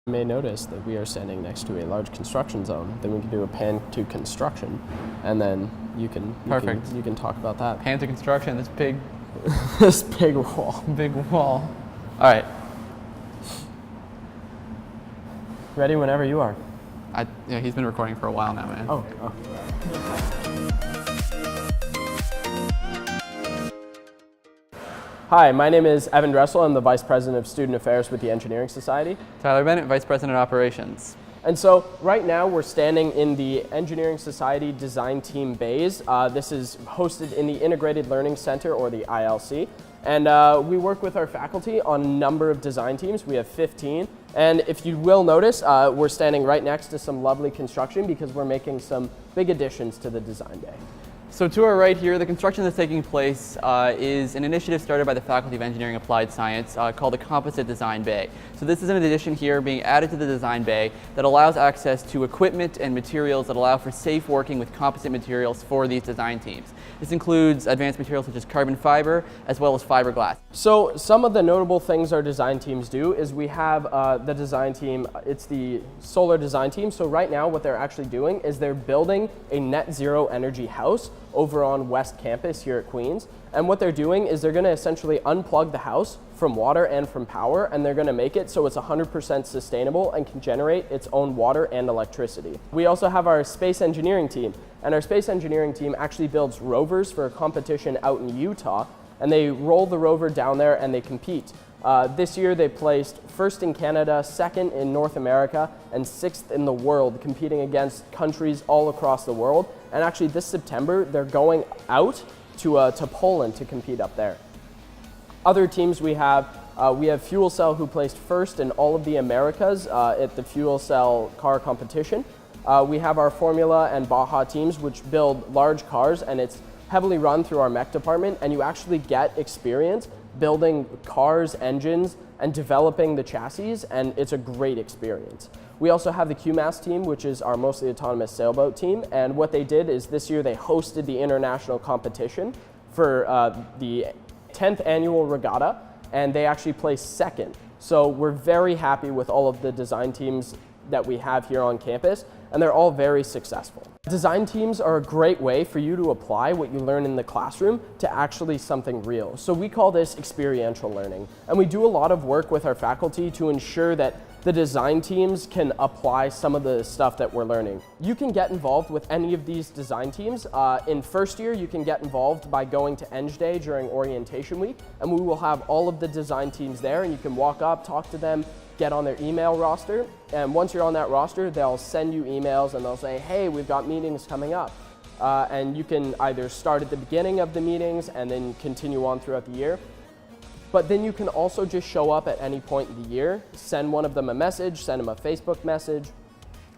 You may notice that we are standing next to a large construction zone. Then we can do a pan to construction, and then you can talk about that. Pan to construction. This big, this big wall. Big wall. All right. Ready whenever you are. Yeah, he's been recording for a while now, man. Oh. Hi, my name is Evan Dressel. I'm the Vice President of Student Affairs with the Engineering Society. Tyler Bennett, Vice President of Operations. And so right now we're standing in the Engineering Society Design Team Bays. This is hosted in the Integrated Learning Center, or the ILC. And we work with our faculty on a number of design teams. We have 15. And if you will notice, we're standing right next to some lovely construction because we're making some big additions to the design bay. So to our right here, the construction that's taking place is an initiative started by the Faculty of Engineering Applied Science called the Composite Design Bay. So this is an addition here being added to the design bay that allows access to equipment and materials that allow for safe working with composite materials for these design teams. This includes advanced materials such as carbon fiber as well as fiberglass. So some of the notable things our design teams do is we have the design team, it's the solar design team. So right now what they're actually doing is they're building a net zero energy house over on West Campus here at Queens. And what they're doing is they're going to essentially unplug the house from water and from power, and they're going to make it so it's 100% sustainable and can generate its own water and electricity. We also have our space engineering team, and our space engineering team actually builds rovers for a competition out in Utah, and they roll the rover down there and they compete. This year they placed first in Canada, second in North America, and sixth in the world, competing against countries all across the world. And actually this September, they're going out to Poland to compete up there. Other teams we have Fuel Cell, who placed first in all of the Americas at the Fuel Cell car competition. We have our Formula and Baja teams, which build large cars, and it's heavily run through our mech department, and you actually get experience building cars, engines, and developing the chassis, and it's a great experience. We also have the QMAS team, which is our mostly autonomous sailboat team, and what they did is this year they hosted the international competition for the 10th annual regatta, and they actually placed second. So we're very happy with all of the design teams that we have here on campus, and they're all very successful. Design teams are a great way for you to apply what you learn in the classroom to actually something real. So we call this experiential learning, and we do a lot of work with our faculty to ensure that the design teams can apply some of the stuff that we're learning. You can get involved with any of these design teams. In first year, you can get involved by going to Eng Day during orientation week, and we will have all of the design teams there, and you can walk up, talk to them, get on their email roster, and once you're on that roster, they'll send you emails and they'll say, hey, we've got meetings coming up. And you can either start at the beginning of the meetings and then continue on throughout the year. But then you can also just show up at any point in the year, send one of them a message, send them a Facebook message,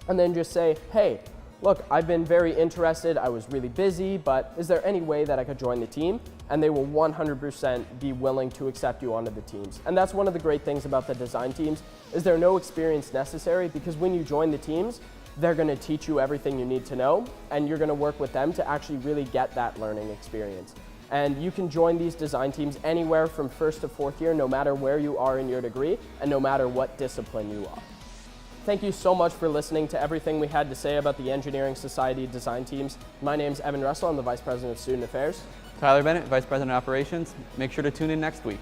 and then just say, hey, look, I've been very interested, I was really busy, but is there any way that I could join the team? And they will 100% be willing to accept you onto the teams. And that's one of the great things about the design teams, is there's no experience necessary, because when you join the teams, they're going to teach you everything you need to know, and you're going to work with them to actually really get that learning experience. And you can join these design teams anywhere from first to fourth year, no matter where you are in your degree, and no matter what discipline you are. Thank you so much for listening to everything we had to say about the Engineering Society design teams. My name is Evan Russell. I'm the Vice President of Student Affairs. Tyler Bennett, Vice President of Operations. Make sure to tune in next week.